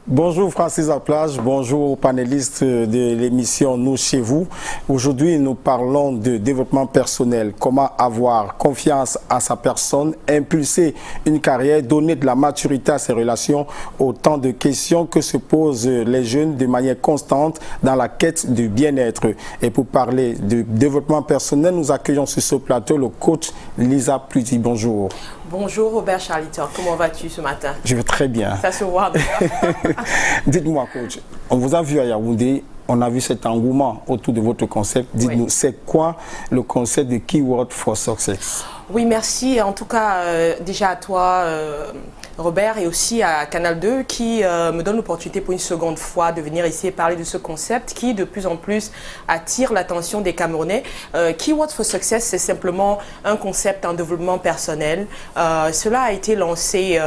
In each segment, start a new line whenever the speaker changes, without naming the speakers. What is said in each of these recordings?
Bonjour Francis Laplage, bonjour aux panélistes de l'émission Nous chez vous. Aujourd'hui, nous parlons de développement personnel, comment avoir confiance à sa personne, impulser une carrière, donner de la maturité à ses relations, autant de questions que se posent les jeunes de manière constante dans la quête du bien-être. Et pour parler de développement personnel, nous accueillons sur ce plateau le coach Lisa Pludi. Bonjour.
Bonjour Robert Charlitor, comment vas-tu ce matin?
Je vais très bien.
Ça se voit.
Dites-moi coach, on vous a vu à Yaoundé, on a vu cet engouement autour de votre concept. Dites-nous, oui, c'est quoi le concept de Keyword for Success?
Oui, merci en tout cas déjà à toi Robert et aussi à Canal 2 qui me donne l'opportunité pour une seconde fois de venir ici et parler de ce concept qui de plus en plus attire l'attention des Camerounais. Keyword for Success, c'est simplement un concept en développement personnel. Cela a été lancé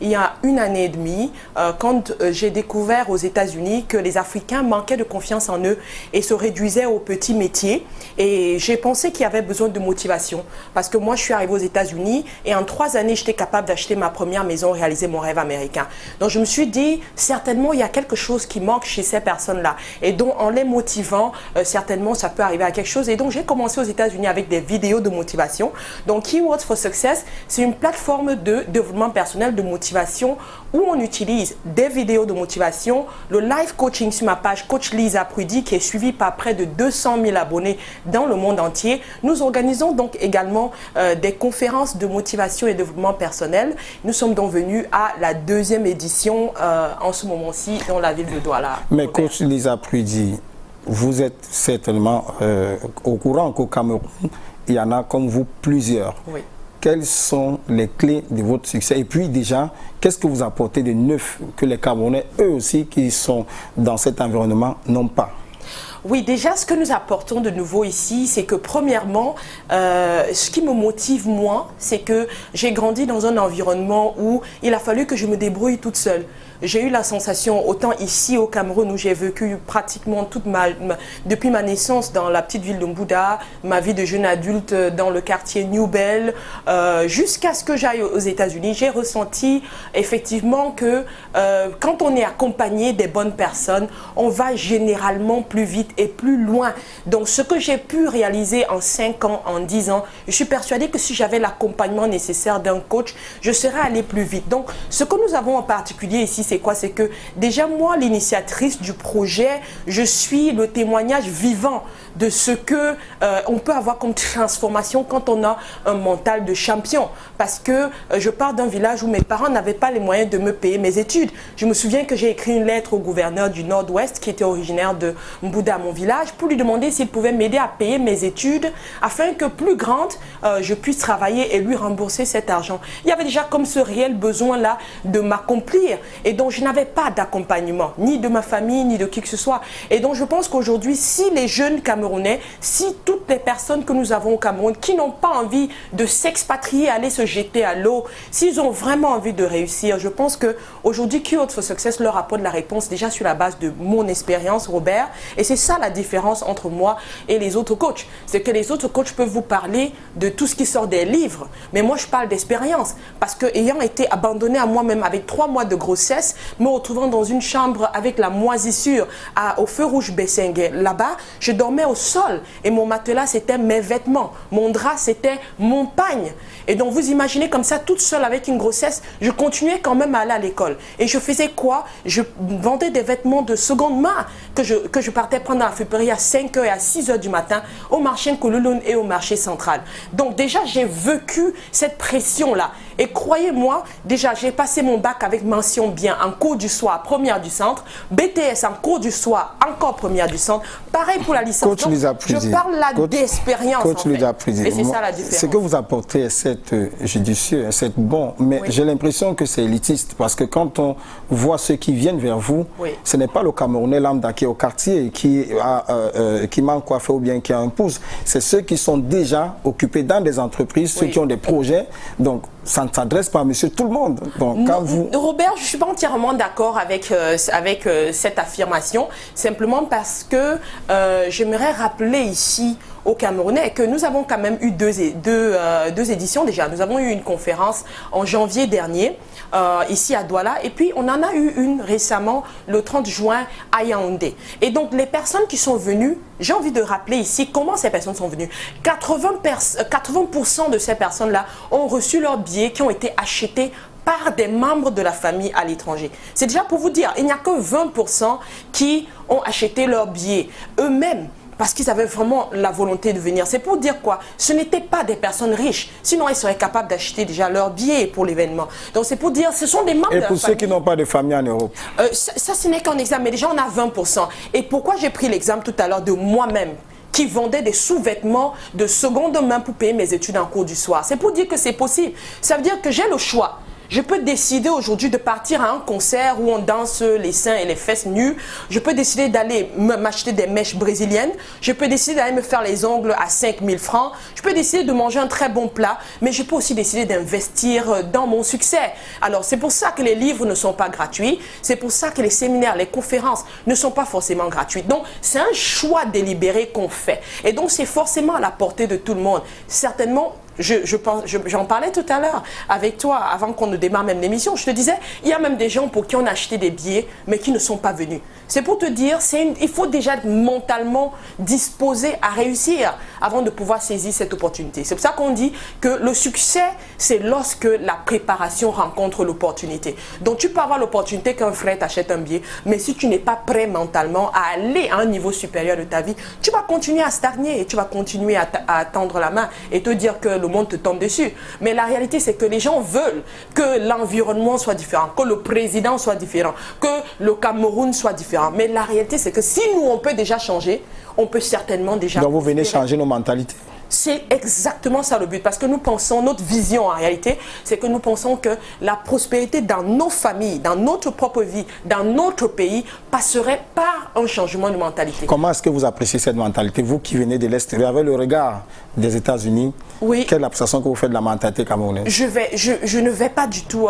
il y a 1 année et demie quand j'ai découvert aux États-Unis que les Africains manquaient de confiance en eux et se réduisaient aux petits métiers. Et j'ai pensé qu'il y avait besoin de motivation parce que moi je suis arrivée aux États-Unis et en 3 années j'étais capable d'acheter ma première maison, réaliser mon rêve américain. Donc je me suis dit, certainement il y a quelque chose qui manque chez ces personnes-là. Et donc en les motivant, certainement ça peut arriver à quelque chose. Et donc j'ai commencé aux États-Unis avec des vidéos de motivation. Donc Keywords for Success, c'est une plateforme de développement personnel, de motivation, où on utilise des vidéos de motivation, le live coaching sur ma page Coach Lisa Pludi, qui est suivi par près de 200 000 abonnés dans le monde entier. Nous organisons donc également des conférences de motivation et développement personnel. Nous sommes donc venus à la 2e édition en ce moment-ci dans la ville de Douala.
Mais Coach Lisa Pludi, vous êtes certainement au courant qu'au Cameroun, il y en a comme vous plusieurs.
Oui.
Quelles sont les clés de votre succès? Et puis déjà, qu'est-ce que vous apportez de neuf que les Camerounais, eux aussi, qui sont dans cet environnement, n'ont pas?
Oui, déjà, ce que nous apportons de nouveau ici, c'est que premièrement, ce qui me motive moi, c'est que j'ai grandi dans un environnement où il a fallu que je me débrouille toute seule. J'ai eu la sensation, autant ici au Cameroun où j'ai vécu pratiquement depuis ma naissance dans la petite ville de Mbouda, ma vie de jeune adulte dans le quartier New Bell, jusqu'à ce que j'aille aux États-Unis, j'ai ressenti effectivement que quand on est accompagné des bonnes personnes, on va généralement plus vite et plus loin. Donc ce que j'ai pu réaliser en 5 ans, en 10 ans, je suis persuadée que si j'avais l'accompagnement nécessaire d'un coach, je serais allée plus vite. Donc ce que nous avons en particulier ici, c'est quoi? C'est que déjà moi, l'initiatrice du projet, je suis le témoignage vivant de ce que on peut avoir comme transformation quand on a un mental de champion. Parce que je pars d'un village où mes parents n'avaient pas les moyens de me payer mes études. Je me souviens que j'ai écrit une lettre au gouverneur du Nord-Ouest qui était originaire de Mbouda, mon village, pour lui demander s'il pouvait m'aider à payer mes études afin que plus grande, je puisse travailler et lui rembourser cet argent. Il y avait déjà comme ce réel besoin-là de m'accomplir. Et donc, je n'avais pas d'accompagnement, ni de ma famille, ni de qui que ce soit. Et donc, je pense qu'aujourd'hui, si les jeunes Camerounais, si toutes les personnes que nous avons au Cameroun, qui n'ont pas envie de s'expatrier, aller se jeter à l'eau, s'ils ont vraiment envie de réussir, je pense qu'aujourd'hui, Keyword for Success leur apporte la réponse déjà sur la base de mon expérience, Robert. Et c'est ça la différence entre moi et les autres coachs. C'est que les autres coachs peuvent vous parler de tout ce qui sort des livres. Mais moi, je parle d'expérience. Parce que ayant été abandonnée à moi-même avec 3 mois de grossesse, me retrouvant dans une chambre avec la moisissure au feu rouge Bessengue. Là-bas, je dormais au sol et mon matelas, c'était mes vêtements. Mon drap, c'était mon pagne. Et donc, vous imaginez comme ça, toute seule avec une grossesse, je continuais quand même à aller à l'école. Et je faisais quoi? Je vendais des vêtements de seconde main que je partais prendre à la friperie à 5 h et à 6 h du matin au marché Nkoulouloun et au marché central. Donc déjà, j'ai vécu cette pression-là. Et croyez-moi, déjà, j'ai passé mon bac avec mention bien en cours du soir, première du centre, BTS en cours du soir, encore première du centre. Pareil pour la licence.
Coach Lisa Pludi,
je parle là d'expérience.
Coach Lisa Pludi,
et c'est ça la différence.
Ce que vous apportez, c'est judicieux, c'est bon, mais oui, j'ai l'impression que c'est élitiste parce que quand on voit ceux qui viennent vers vous, oui, ce n'est pas le Camerounais lambda qui est au quartier, qui manque quoi faire ou bien qui a un pouce. C'est ceux qui sont déjà occupés dans des entreprises, oui, ceux qui ont des projets. Donc, ça ne s'adresse pas à monsieur tout le monde. Donc, quand vous...
Robert, je ne suis pas entièrement d'accord avec cette affirmation, simplement parce que j'aimerais rappeler ici aux Camerounais que nous avons quand même eu deux éditions déjà. Nous avons eu une conférence en janvier dernier, ici à Douala, et puis on en a eu une récemment le 30 juin à Yaoundé. Et donc les personnes qui sont venues, j'ai envie de rappeler ici comment ces personnes sont venues. 80% de ces personnes-là ont reçu leurs billets qui ont été achetés par des membres de la famille à l'étranger. C'est déjà pour vous dire, il n'y a que 20% qui ont acheté leurs billets eux-mêmes, parce qu'ils avaient vraiment la volonté de venir. C'est pour dire quoi? Ce n'étaient pas des personnes riches. Sinon, ils seraient capables d'acheter déjà leurs billets pour l'événement. Donc, c'est pour dire, ce sont des membres de la famille.
Et pour ceux qui n'ont pas de famille en Europe?
Ça, ce n'est qu'un exemple. Mais déjà, on a 20%. Et pourquoi j'ai pris l'exemple tout à l'heure de moi-même qui vendait des sous-vêtements de seconde main pour payer mes études en cours du soir? C'est pour dire que c'est possible. Ça veut dire que j'ai le choix. Je peux décider aujourd'hui de partir à un concert où on danse les seins et les fesses nus. Je peux décider d'aller m'acheter des mèches brésiliennes. Je peux décider d'aller me faire les ongles à 5000 francs. Je peux décider de manger un très bon plat. Mais je peux aussi décider d'investir dans mon succès. Alors, c'est pour ça que les livres ne sont pas gratuits. C'est pour ça que les séminaires, les conférences ne sont pas forcément gratuits. Donc, c'est un choix délibéré qu'on fait. Et donc, c'est forcément à la portée de tout le monde. Certainement, j'en parlais tout à l'heure avec toi, avant qu'on ne démarre même l'émission. Je te disais, il y a même des gens pour qui on a acheté des billets, mais qui ne sont pas venus. C'est pour te dire, il faut déjà être mentalement disposé à réussir avant de pouvoir saisir cette opportunité. C'est pour ça qu'on dit que le succès, c'est lorsque la préparation rencontre l'opportunité. Donc tu peux avoir l'opportunité qu'un frère t'achète un billet, mais si tu n'es pas prêt mentalement à aller à un niveau supérieur de ta vie, tu vas continuer à stagner et tu vas continuer à tendre la main et te dire que le monde te tombe dessus. Mais la réalité, c'est que les gens veulent que l'environnement soit différent, que le président soit différent, que le Cameroun soit différent. Mais la réalité, c'est que si nous, on peut déjà changer, on peut certainement déjà...
Donc vous venez changer nos mentalités.
C'est exactement ça le but, parce que nous pensons, notre vision en réalité, c'est que nous pensons que la prospérité dans nos familles, dans notre propre vie, dans notre pays, passerait par un changement de mentalité.
Comment est-ce que vous appréciez cette mentalité? Vous qui venez de l'extérieur, avec le regard des États-Unis,
oui.
Quelle appréciation que vous faites de la mentalité camerounaise?
Je ne vais pas du tout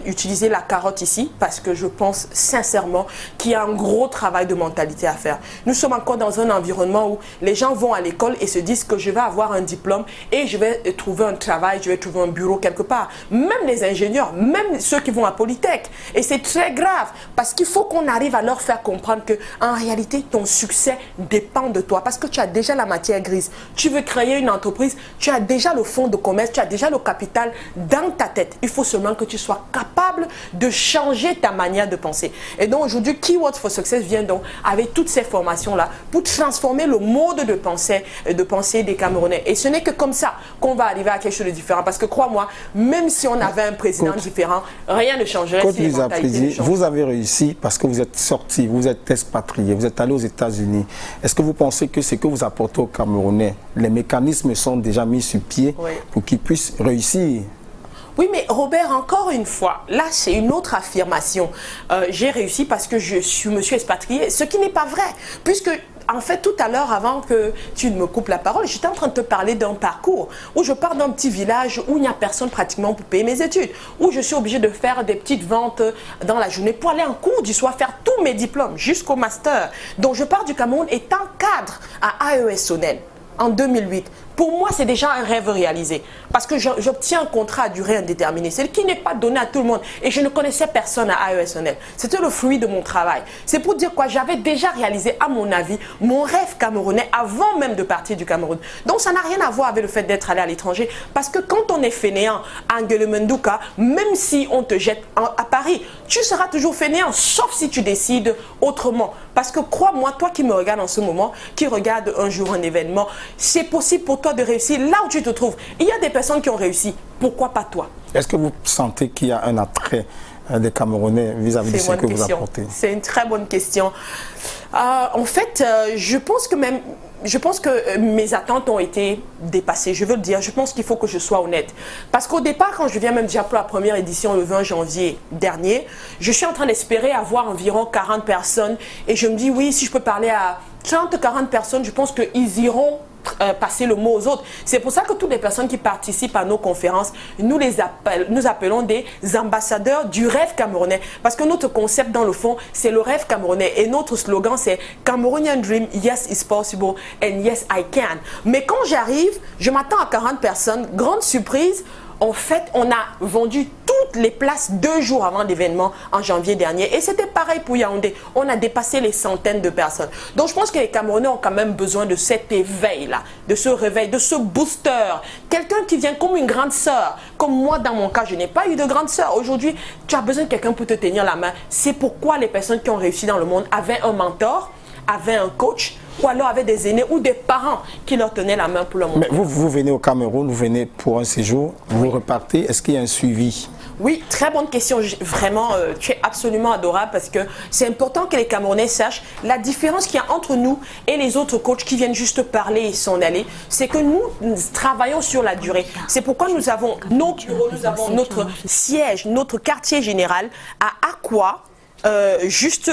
utiliser la carotte ici, parce que je pense sincèrement qu'il y a un gros travail de mentalité à faire. Nous sommes encore dans un environnement où les gens vont à l'école et se disent que je vais avoir un diplôme et je vais trouver un travail, je vais trouver un bureau quelque part. Même les ingénieurs, même ceux qui vont à Polytech. Et c'est très grave, parce qu'il faut qu'on arrive à leur faire comprendre que en réalité, ton succès dépend de toi, parce que tu as déjà la matière grise. Tu veux créer une entreprise, tu as déjà le fonds de commerce, tu as déjà le capital dans ta tête. Il faut seulement que tu sois capable de changer ta manière de penser. Et donc aujourd'hui, Keywords for Success vient donc avec toutes ces formations-là pour transformer le mode de pensée des Camerounais. Et ce n'est que comme ça qu'on va arriver à quelque chose de différent. Parce que crois-moi, même si on avait un président différent, rien ne changerait.
Côte Lisa Prédi, vous avez réussi parce que vous êtes sorti, vous êtes expatrié, vous êtes allé aux États-Unis. Est-ce que vous pensez que ce que vous apportez aux Camerounais, les mécanismes sont déjà mis sur pied pour qu'ils puissent réussir?
Oui, mais Robert, encore une fois, là, c'est une autre affirmation. J'ai réussi parce que je me suis expatrié, ce qui n'est pas vrai. Puisque, en fait, tout à l'heure, avant que tu ne me coupes la parole, j'étais en train de te parler d'un parcours où je pars d'un petit village où il n'y a personne pratiquement pour payer mes études, où je suis obligée de faire des petites ventes dans la journée pour aller en cours du soir, faire tous mes diplômes jusqu'au master. Donc, je pars du Cameroun étant cadre à AES Sonel en 2008. Pour moi, c'est déjà un rêve réalisé. Parce que j'obtiens un contrat à durée indéterminée. C'est qui n'est pas donné à tout le monde. Et je ne connaissais personne à AESNL. C'était le fruit de mon travail. C'est pour dire quoi? J'avais déjà réalisé, à mon avis, mon rêve camerounais avant même de partir du Cameroun. Donc, ça n'a rien à voir avec le fait d'être allé à l'étranger. Parce que quand on est fainéant à Nguelemenduka, même si on te jette à Paris, tu seras toujours fainéant, sauf si tu décides autrement. Parce que crois-moi, toi qui me regardes en ce moment, qui regarde un jour un événement, c'est possible pour toi de réussir là où tu te trouves. Il y a des personnes qui ont réussi. Pourquoi pas toi?
Est-ce que vous sentez qu'il y a un attrait des Camerounais vis-à-vis de ce que vous apportez?
C'est une très bonne question. En fait, je pense que mes attentes ont été dépassées. Je veux le dire, je pense qu'il faut que je sois honnête. Parce qu'au départ, quand je viens même déjà pour la première édition le 20 janvier dernier, je suis en train d'espérer avoir environ 40 personnes. Et je me dis, oui, si je peux parler à 30-40 personnes, je pense qu'ils iront passer le mot aux autres. C'est pour ça que toutes les personnes qui participent à nos conférences, nous appelons des ambassadeurs du rêve camerounais. Parce que notre concept, dans le fond, c'est le rêve camerounais. Et notre slogan, c'est Cameroonian Dream, yes, it's possible, and yes, I can. Mais quand j'arrive, je m'attends à 40 personnes. Grande surprise. En fait, on a vendu toutes les places 2 jours avant l'événement en janvier dernier. Et c'était pareil pour Yaoundé. On a dépassé les centaines de personnes. Donc, je pense que les Camerounais ont quand même besoin de cet éveil-là, de ce réveil, de ce booster. Quelqu'un qui vient comme une grande sœur. Comme moi, dans mon cas, je n'ai pas eu de grande sœur. Aujourd'hui, tu as besoin de quelqu'un pour te tenir la main. C'est pourquoi les personnes qui ont réussi dans le monde avaient un mentor, avaient un coach, ou alors avec des aînés ou des parents qui leur tenaient la main pour le moment.
Mais vous venez au Cameroun, vous venez pour un séjour, vous repartez, est-ce qu'il y a un suivi?
Oui, très bonne question. Vraiment, tu es absolument adorable parce que c'est important que les Camerounais sachent la différence qu'il y a entre nous et les autres coachs qui viennent juste parler et s'en aller. C'est que nous travaillons sur la durée. C'est pourquoi nous avons nos bureaux, nous avons notre siège, notre quartier général à Akwa. Juste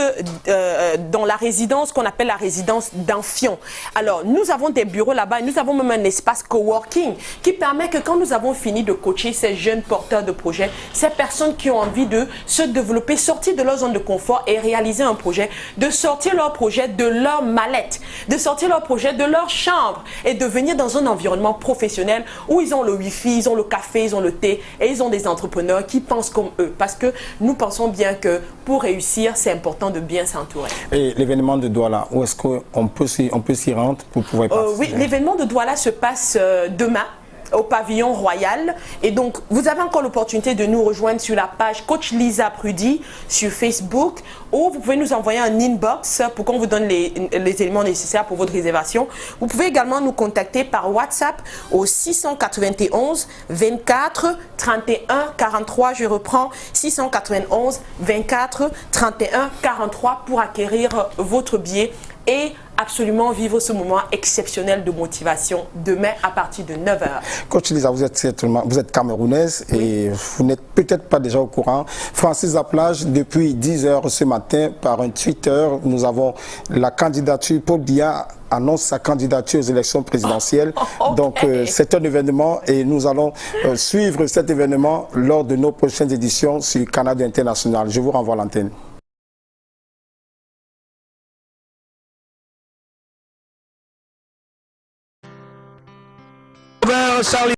dans la résidence qu'on appelle la résidence d'Amphion. Alors, nous avons des bureaux là-bas et nous avons même un espace coworking qui permet que quand nous avons fini de coacher ces jeunes porteurs de projets, ces personnes qui ont envie de se développer, sortir de leur zone de confort et réaliser un projet, de sortir leur projet de leur mallette, de sortir leur projet de leur chambre et de venir dans un environnement professionnel où ils ont le wifi, ils ont le café, ils ont le thé et ils ont des entrepreneurs qui pensent comme eux. Parce que nous pensons bien que pour réussir, c'est important de bien s'entourer. Et
l'événement de Douala, où est-ce qu'on peut s'y rendre pour pouvoir passer?
Oui, l'événement de Douala se passe demain au pavillon royal. Et donc, vous avez encore l'opportunité de nous rejoindre sur la page Coach Lisa Prudy sur Facebook, ou vous pouvez nous envoyer un inbox pour qu'on vous donne les éléments nécessaires pour votre réservation. Vous pouvez également nous contacter par WhatsApp au 691 24 31 43. Je reprends 691 24 31 43 pour acquérir votre billet et absolument vivre ce moment exceptionnel de motivation demain à partir de 9 h.
Coach Lisa, vous êtes camerounaise et vous n'êtes peut-être pas déjà au courant. Francis Laplage, depuis 10 h ce matin, par un Twitter, nous avons la candidature. Paul Biya annonce sa candidature aux élections présidentielles. Okay. Donc c'est un événement et nous allons suivre cet événement lors de nos prochaines éditions sur Canada International. Je vous renvoie l'antenne. Charlie.